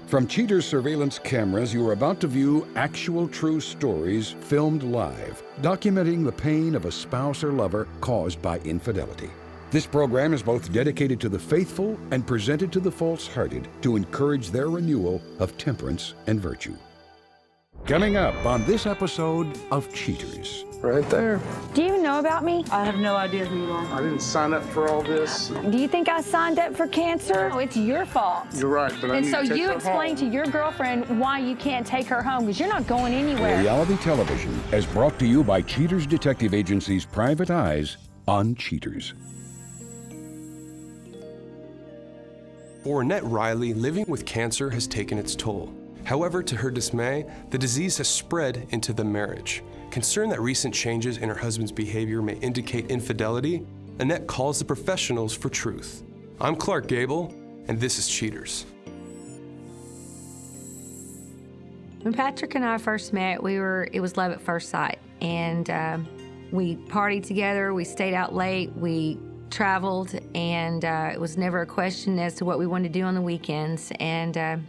From Cheater's surveillance cameras, you are about to view actual true stories filmed live, documenting the pain of a spouse or lover caused by infidelity. This program is both dedicated to the faithful and presented to the false-hearted to encourage their renewal of temperance and virtue. Coming up on this episode of Cheaters. Right there. Do you even know about me? I have no idea who you are. I didn't sign up for all this. Do you think I signed up for cancer? No, it's your fault. You're right, but I And need so to take you her explain to home. your girlfriend why you can't take her home, because you're not going anywhere. Reality television is brought to you by Cheaters Detective Agency's Private Eyes on Cheaters. For Annette Reilly, living with cancer has taken its toll. However, to her dismay, the disease has spread into the marriage. Concerned that recent changes in her husband's behavior may indicate infidelity, Annette calls the professionals for truth. I'm Clark Gable, and this is Cheaters. When Patrick and I first met, it was love at first sight. And we partied together, we stayed out late, we traveled, and it was never a question as to what we wanted to do on the weekends. And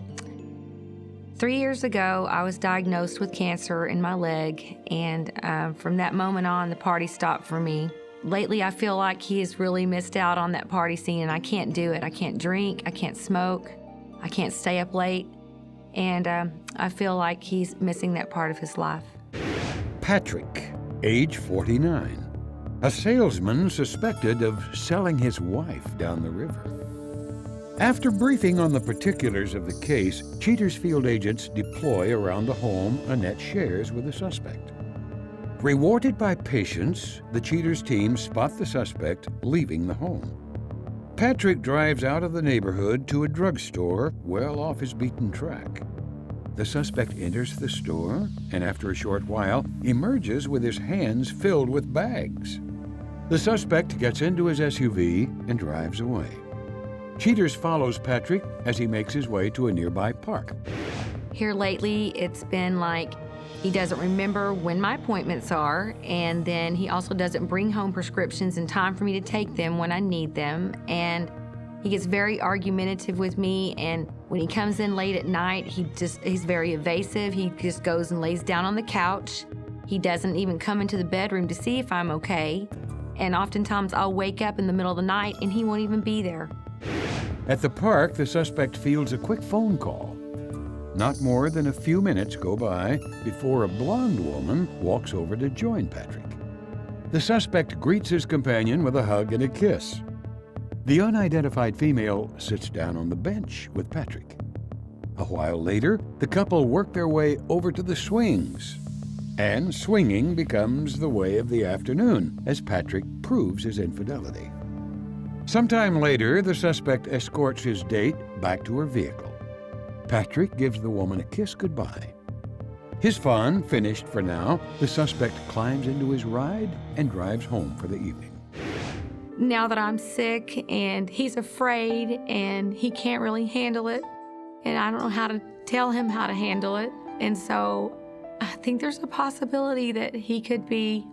3 years ago, I was diagnosed with cancer in my leg, and from that moment on, the party stopped for me. Lately, I feel like he has really missed out on that party scene, and I can't do it. I can't drink, I can't smoke, I can't stay up late, and I feel like he's missing that part of his life. Patrick, age 49, a salesman suspected of selling his wife down the river. After briefing on the particulars of the case, Cheaters field agents deploy around the home Annette shares with the suspect. Rewarded by patience, the Cheaters team spot the suspect leaving the home. Patrick drives out of the neighborhood to a drugstore well off his beaten track. The suspect enters the store and after a short while emerges with his hands filled with bags. The suspect gets into his SUV and drives away. Cheaters follows Patrick as he makes his way to a nearby park. Here lately, it's been like he doesn't remember when my appointments are, and then he also doesn't bring home prescriptions in time for me to take them when I need them, and he gets very argumentative with me, and when he comes in late at night, he's very evasive. He just goes and lays down on the couch. He doesn't even come into the bedroom to see if I'm okay, and oftentimes I'll wake up in the middle of the night and he won't even be there. At the park, the suspect fields a quick phone call. Not more than a few minutes go by before a blonde woman walks over to join Patrick. The suspect greets his companion with a hug and a kiss. The unidentified female sits down on the bench with Patrick. A while later, the couple work their way over to the swings. And swinging becomes the way of the afternoon as Patrick proves his infidelity. Sometime later, the suspect escorts his date back to her vehicle. Patrick gives the woman a kiss goodbye. His fun finished for now, the suspect climbs into his ride and drives home for the evening. Now that I'm sick and he's afraid and he can't really handle it, and I don't know how to tell him how to handle it, and so I think there's a possibility that he could be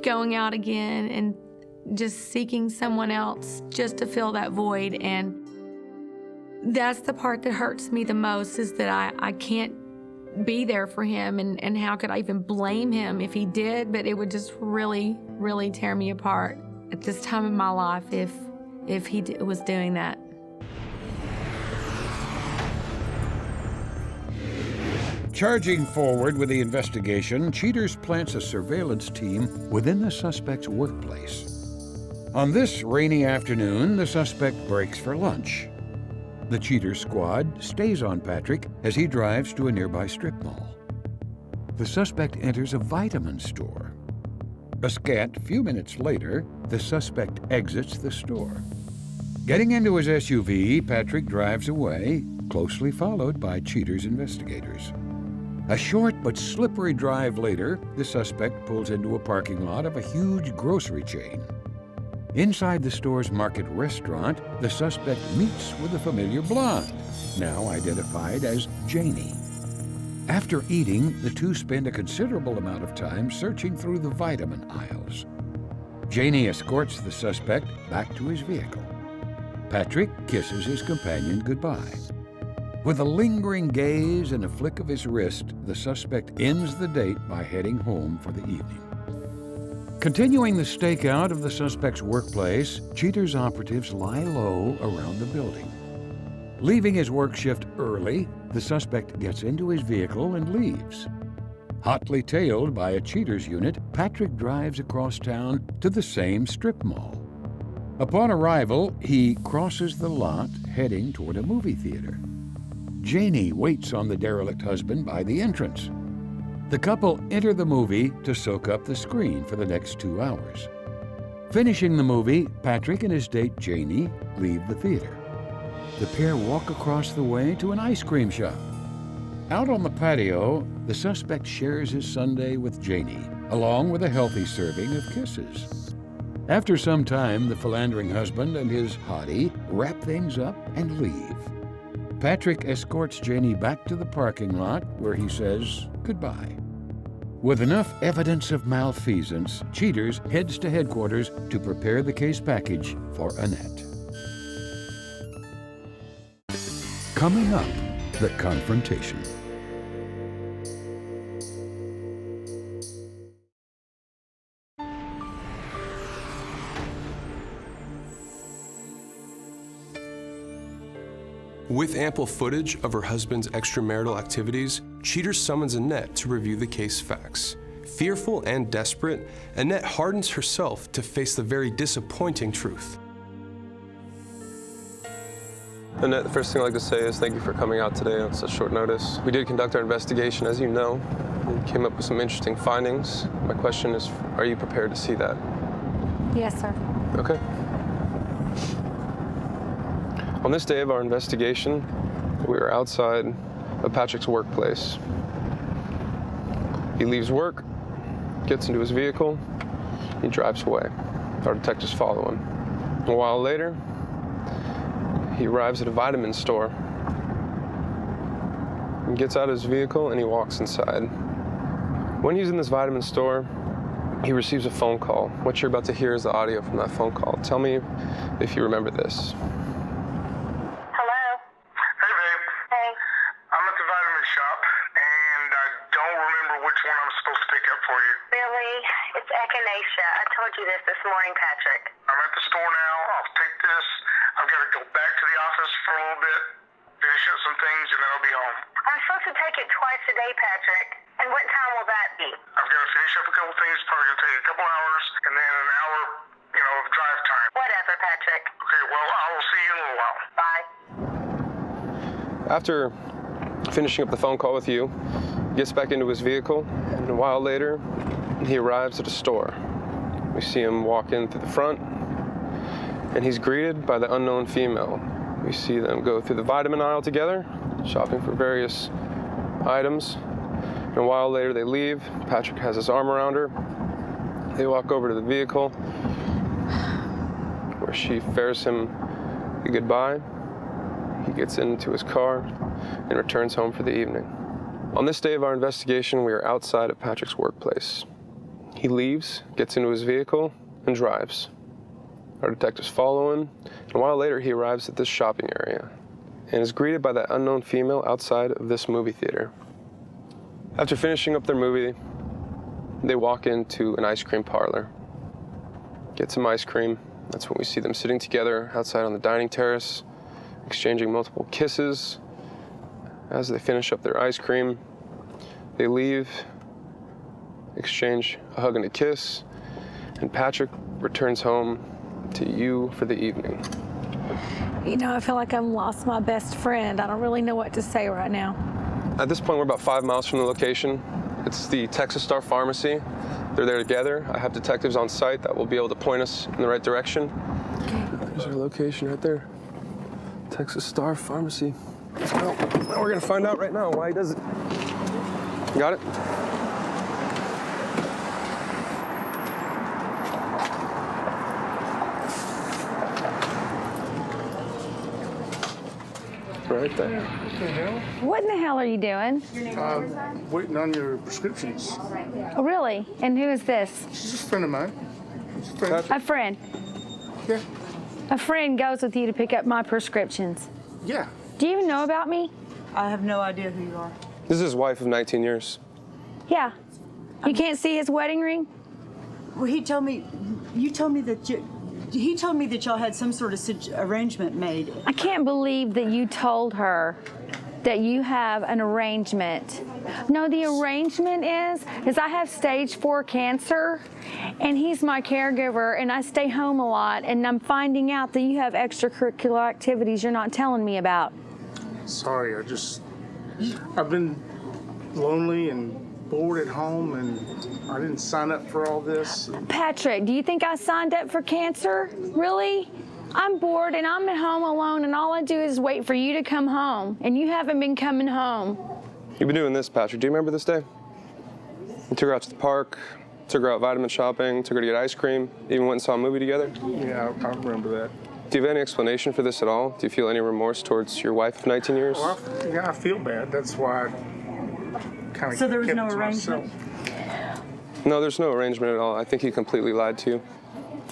going out again and just seeking someone else just to fill that void. And that's the part that hurts me the most, is that I can't be there for him, and how could I even blame him if he did? But it would just really, really tear me apart at this time in my life if he was doing that. Charging forward with the investigation, Cheaters plants a surveillance team within the suspect's workplace. On this rainy afternoon, the suspect breaks for lunch. The Cheaters squad stays on Patrick as he drives to a nearby strip mall. The suspect enters a vitamin store. A scant few minutes later, the suspect exits the store. Getting into his SUV, Patrick drives away, closely followed by Cheaters investigators. A short but slippery drive later, the suspect pulls into a parking lot of a huge grocery chain. Inside the store's market restaurant, the suspect meets with a familiar blonde, now identified as Janie. After eating, the two spend a considerable amount of time searching through the vitamin aisles. Janie escorts the suspect back to his vehicle. Patrick kisses his companion goodbye. With a lingering gaze and a flick of his wrist, the suspect ends the date by heading home for the evening. Continuing the stakeout of the suspect's workplace, Cheater's operatives lie low around the building. Leaving his work shift early, the suspect gets into his vehicle and leaves. Hotly tailed by a Cheater's unit, Patrick drives across town to the same strip mall. Upon arrival, he crosses the lot, heading toward a movie theater. Janie waits on the derelict husband by the entrance. The couple enter the movie to soak up the screen for the next 2 hours. Finishing the movie, Patrick and his date Janie leave the theater. The pair walk across the way to an ice cream shop. Out on the patio, the suspect shares his sundae with Janie, along with a healthy serving of kisses. After some time, the philandering husband and his hottie wrap things up and leave. Patrick escorts Janie back to the parking lot where he says goodbye. With enough evidence of malfeasance, Cheaters heads to headquarters to prepare the case package for Annette. Coming up, the confrontation. With ample footage of her husband's extramarital activities, Cheater summons Annette to review the case facts. Fearful and desperate, Annette hardens herself to face the very disappointing truth. Annette, the first thing I'd like to say is thank you for coming out today on such short notice. We did conduct our investigation, as you know, and came up with some interesting findings. My question is, are you prepared to see that? Yes, sir. Okay. On this day of our investigation, we were outside of Patrick's workplace. He leaves work, gets into his vehicle, he drives away. Our detectives follow him. A while later, he arrives at a vitamin store. He gets out of his vehicle and he walks inside. When he's in this vitamin store, he receives a phone call. What you're about to hear is the audio from that phone call. Tell me if you remember this. This morning, Patrick. I'm at the store now. I'll take this. I've got to go back to the office for a little bit, finish up some things, and then I'll be home. I'm supposed to take it twice a day, Patrick. And what time will that be? I've got to finish up a couple things. Probably going to take a couple hours, and then an hour, of drive time. Whatever, Patrick. Okay, well, I will see you in a little while. Bye. After finishing up the phone call with you, he gets back into his vehicle, and a while later, he arrives at a store. We see him walk in through the front, and he's greeted by the unknown female. We see them go through the vitamin aisle together, shopping for various items. And a while later, they leave. Patrick has his arm around her. They walk over to the vehicle, where she fares him a goodbye. He gets into his car and returns home for the evening. On this day of our investigation, we are outside of Patrick's workplace. He leaves, gets into his vehicle, and drives. Our detectives follow him, and a while later he arrives at this shopping area and is greeted by that unknown female outside of this movie theater. After finishing up their movie, they walk into an ice cream parlor, get some ice cream. That's when we see them sitting together outside on the dining terrace, exchanging multiple kisses. As they finish up their ice cream, they leave, exchange a hug and a kiss, and Patrick returns home to you for the evening. I feel like I've lost my best friend. I don't really know what to say right now. At this point, we're about 5 miles from the location. It's the Texas Star Pharmacy. They're there together. I have detectives on site that will be able to point us in the right direction. Okay. There's our location right there. Texas Star Pharmacy. Let's go. Now we're gonna find out right now why he does it. Got it? Right there. What the hell? What in the hell are you doing? Waiting on your prescriptions. Oh, really? And who is this? She's just a friend of mine. She's a friend. A friend. Yeah. A friend goes with you to pick up my prescriptions. Yeah. Do you even know about me? I have no idea who you are. This is his wife of 19 years. Yeah. You can't see his wedding ring? Well, he told me that he told me that y'all had some sort of arrangement made. I can't believe that you told her that you have an arrangement. No, the arrangement is I have stage 4 cancer, and he's my caregiver, and I stay home a lot, and I'm finding out that you have extracurricular activities you're not telling me about. Sorry, I've been lonely and bored at home, and I didn't sign up for all this. Patrick, do you think I signed up for cancer? Really? I'm bored and I'm at home alone, and all I do is wait for you to come home, and you haven't been coming home. You've been doing this, Patrick. Do you remember this day? You took her out to the park, took her out vitamin shopping, took her to get ice cream, even went and saw a movie together? Yeah, I remember that. Do you have any explanation for this at all? Do you feel any remorse towards your wife of 19 years? Well, I feel bad. That's why I kind of So there was kept no it to arrangement? myself. No, there's no arrangement at all. I think he completely lied to you.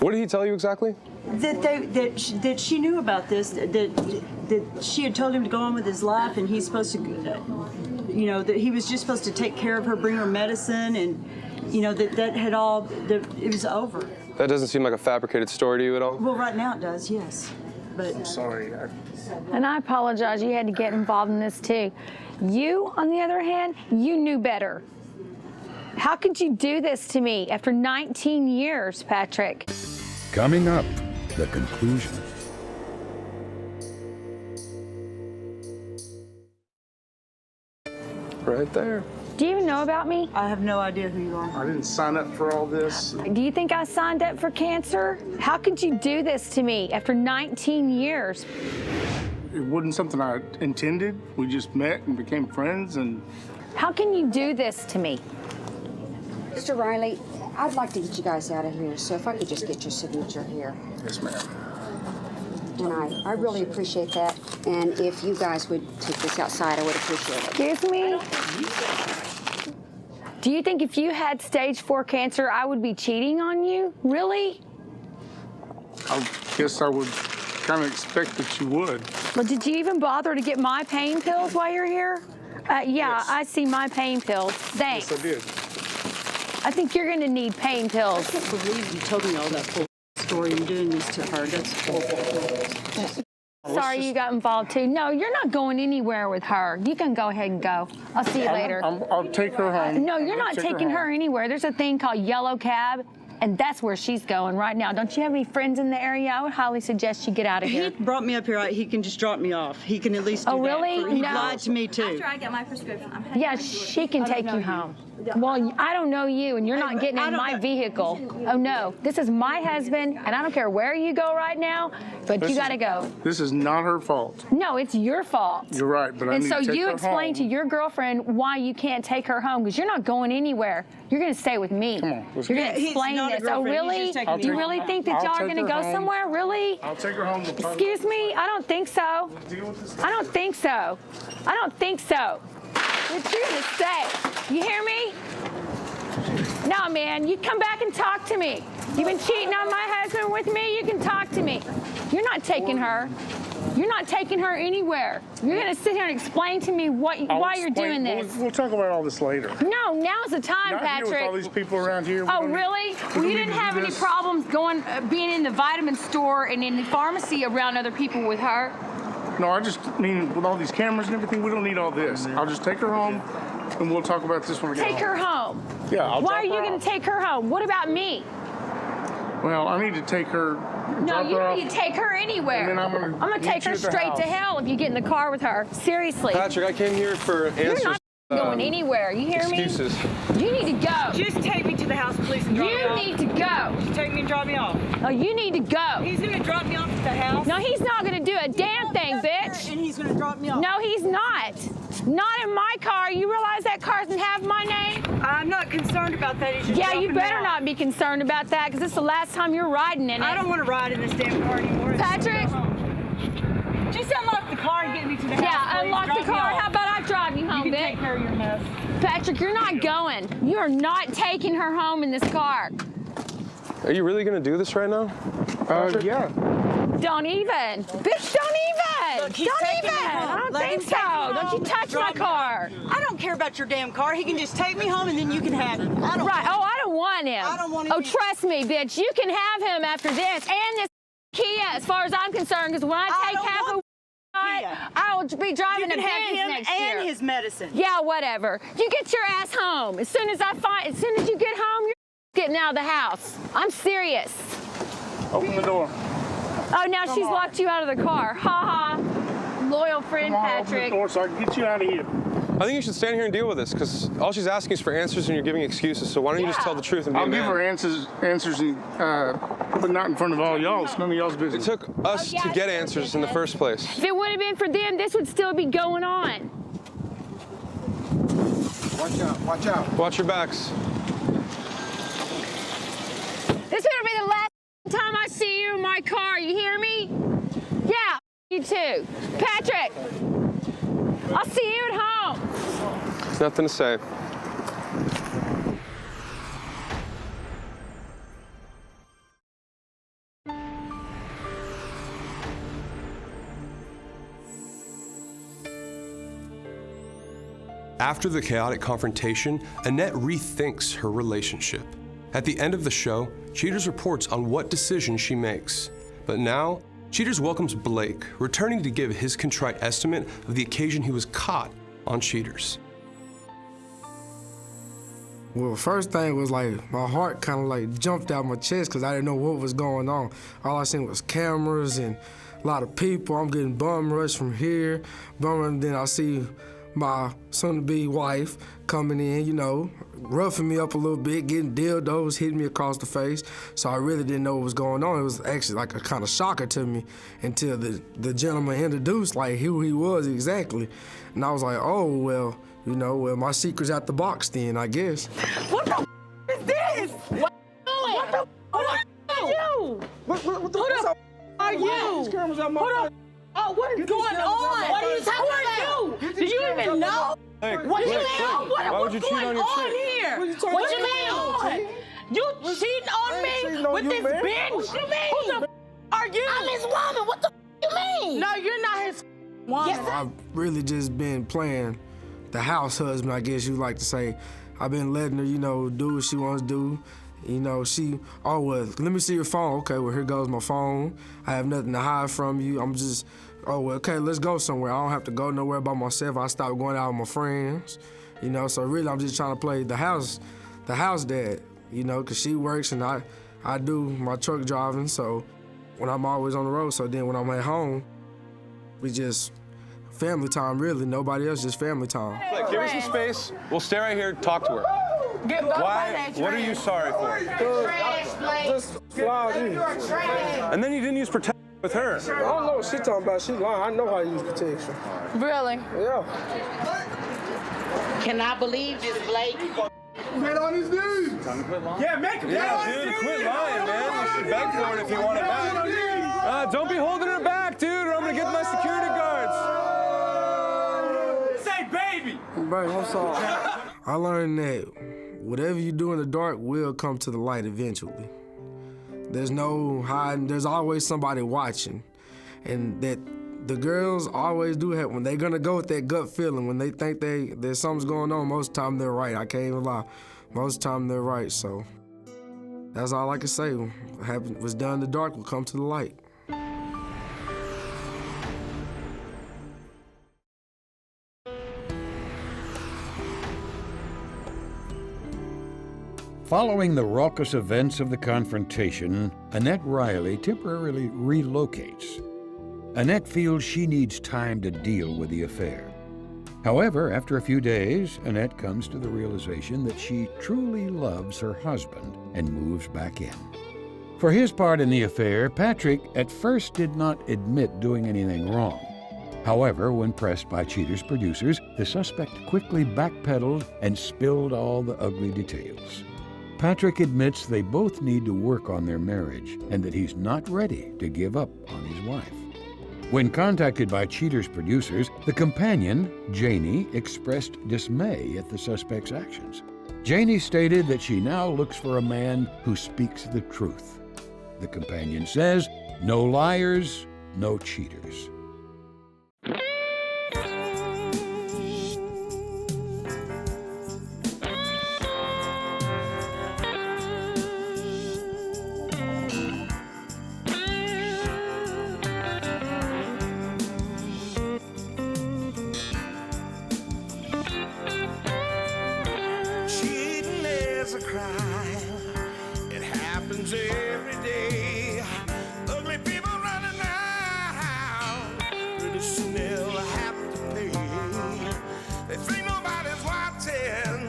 What did he tell you exactly? That she knew about this. That she had told him to go on with his life, and he's supposed to, that he was just supposed to take care of her, bring her medicine, and that had all. It was over. That doesn't seem like a fabricated story to you at all? Well, right now it does, yes. But I'm sorry. And I apologize you had to get involved in this too. You, on the other hand, you knew better. How could you do this to me after 19 years, Patrick? Coming up, the conclusion. Right there. Do you even know about me? I have no idea who you are. I didn't sign up for all this. Do you think I signed up for cancer? How could you do this to me after 19 years? It wasn't something I intended. We just met and became friends, and How can you do this to me? Mr. Reilly, I'd like to get you guys out of here, so if I could just get your signature here. yes, ma'am. And I really appreciate that. And if you guys would take this outside, I would appreciate it. Excuse me? Do you think if you had stage 4 cancer, I would be cheating on you? Really? I guess I would kind of expect that you would. Well, did you even bother to get my pain pills while you're here? Yeah, Yes. I see my pain pills. Thanks. Yes, I did. I think you're going to need pain I pills. can't believe you told me all that full story and doing this to her. That's awful. Sorry you got involved too. No, you're not going anywhere with her. You can go ahead and go. I'll see you later. I'll take her home. No, you're not Take taking her home. anywhere. There's a thing called Yellow Cab, and that's where she's going right now. Don't you have any friends in the area? I would highly suggest you get out of He here. brought me up here. He can just drop me off. He can at least do Oh, that. really? He No. lied to me, too. After I get my prescription, I'm heading Yeah, back to she work. can take you home. Well, I don't know you, and you're not getting I in don't my know. vehicle. Oh, no. This is my husband, and I don't care where you go right now, but you got to go. This is not her fault. No, it's your fault. You're right, but I And need so to take you her explain to home. your girlfriend why you can't take her home, because you're not going anywhere. You're going to stay with me. Come on, let's You're go. going to He's explain not a this. Oh, girlfriend. He's really? just taking You me really home. think that I'll y'all are take going to her go home. somewhere? Really? I'll take her home. Excuse me? I don't think so. Deal with this. I don't think so. I don't think so. But you're going to stay. You hear me? No, man, you come back and talk to me. You've been cheating on my husband with me, you can talk to me. You're not taking her. You're not taking her anywhere. You're going to sit here and explain to me why you're doing this. We'll talk about all this later. No, now's the time, Not here with all Patrick. these people around here. We Oh, don't need- really? we Well, don't you need didn't to do have any this. problems being in the vitamin store and in the pharmacy around other people with her. No, I just mean with all these cameras and everything, we don't need all this. I'll just take her home, and we'll talk about this when we get Take home. her home. Yeah, I'll Why are drop you her going off. to take her home? What about me? Well, I need to take her. No, drop you her need off. to take her anywhere. And then I'm gonna meet take you her at the straight to house. hell if you get in the car with her. Seriously. Patrick, I came here for answers. You're not going anywhere. You hear Excuses. me? You need to go. Just take me to the house, please, and drop me You off. need to go. Just take me and drop me off. Oh, you need to go. He's going to drop me off at the house. No, he's not going to do a damn thing, bitch. And he's going to drop me off. No, he's not. Not in my car. You realize that car doesn't have my name? I'm not concerned about that. He's just Yeah, you dropping me better off. not be concerned about that, because this is the last time you're riding in it. I don't want to ride in this damn car anymore. Patrick? Just unlock the car and get me to the house. Yeah, please. unlock Drop the me car. off. How about I drive you home, You can bitch? take care of your mess. Patrick, you're not going. You are not taking her home in this car. Are you really going to do this right now? Yeah. Don't even. Bitch, don't even. Look, he's don't taking even. me home. I don't Let think him so. take me home. Don't you touch my Drive me car. I don't care about your damn car. He can just take me home and then you can have him. I don't Right. Oh, I don't want him. I don't want him Oh, either. trust me, bitch. You can have him after this and this Kia, as far as I'm concerned, because when I take don't half a want Kia. I will be driving You a can have Benz him next and year. his medicine. Yeah, whatever. You get your ass home. As soon as you get home, you're getting out of the house. I'm serious. Open the door. Oh, now she's locked you out of the car. Ha ha. Loyal friend, Come on, open the Patrick. door so I can get you out of here. I think you should stand here and deal with this, because all she's asking is for answers and you're giving excuses, so why don't you just Yeah. tell the truth and be a I'll give man? her answers, but not in front of all y'all. It's none of y'all's It business. took us to get answers in the first place. If it would have been for them, this would still be going on. Watch out, watch out. Watch your backs. This better be the last time I see you in my car. You hear me? Yeah, you too. Patrick, I'll see you at home. There's nothing to say. After the chaotic confrontation, Annette rethinks her relationship. At the end of the show, Cheaters reports on what decision she makes. But now, Cheaters welcomes Blake, returning to give his contrite estimate of the occasion he was caught on Cheaters. Well, first thing was like my heart kind of like jumped out my chest because I didn't know what was going on. All I seen was cameras and a lot of people. I'm getting bum rushed from here, and then I see my soon-to-be wife coming in, you know, roughing me up a little bit, getting dildos, hitting me across the face. So I really didn't know what was going on. It was actually like a kind of shocker to me until the gentleman introduced like who he was exactly. And I was like, oh, well, you know, well, my secret's at the box then, I guess. What the is this? What the are you? What are you? These cameras out my face. Oh, what is going on? What are you talking about? Do you even know? Blake, What you Blake, mean? Blake, why would you cheat on your chick? Here? What you mean? You cheating on me with this bitch? What you mean? Who the are you? I'm his woman. What the you mean? No, you're not his woman. Yes, I've really just been playing the house husband, I guess you like to say. I've been letting her, you know, do what she wants to do. You know, oh, well, let me see your phone. Okay, well, here goes my phone. I have nothing to hide from you. I'm just, oh, well, okay, let's go somewhere. I don't have to go nowhere by myself. I stopped going out with my friends, you know, so really I'm just trying to play the house dad, you know, because she works and I do my truck driving, so when I'm always on the road, so then when I'm at home, we just family time, really. Nobody else, just family time. Blake, give her some space. We'll stay right here, talk to her. Why? What are you sorry for? Just fly in. And then you didn't use protection with her. I don't know what she talking about. She lying. I know how to use protection. Really? Yeah. Can I believe this, Blake? Get on his knees. Yeah, make him. Yeah, dude, quit lying, man. You should beg for it if you want it back. Don't be holding her back, dude, or I'm gonna get my security guards. Say baby. Babe, I'm sorry. I learned that whatever you do in the dark will come to the light eventually. There's no hiding. There's always somebody watching. And that the girls always do have, when they're gonna go with that gut feeling, when they think there's something's going on, most of the time they're right. I can't even lie. Most of the time they're right, so that's all I can say. What was done in the dark will come to the light. Following the raucous events of the confrontation, Annette Reilly temporarily relocates. Annette feels she needs time to deal with the affair. However, after a few days, Annette comes to the realization that she truly loves her husband and moves back in. For his part in the affair, Patrick at first did not admit doing anything wrong. However, when pressed by Cheaters' producers, the suspect quickly backpedaled and spilled all the ugly details. Patrick admits they both need to work on their marriage and that he's not ready to give up on his wife. When contacted by Cheaters' producers, the companion, Janie, expressed dismay at the suspect's actions. Janie stated that she now looks for a man who speaks the truth. The companion says No liars, no cheaters. Cheating is a crime. It happens every day. Ugly people running around. Pretty soon they'll have to pay. They think nobody's watching,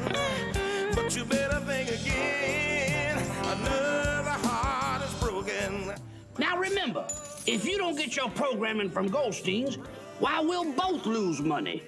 but you better think again. Another heart is broken. Now remember, if you don't get your programming from Goldstein's, why, we'll both lose money.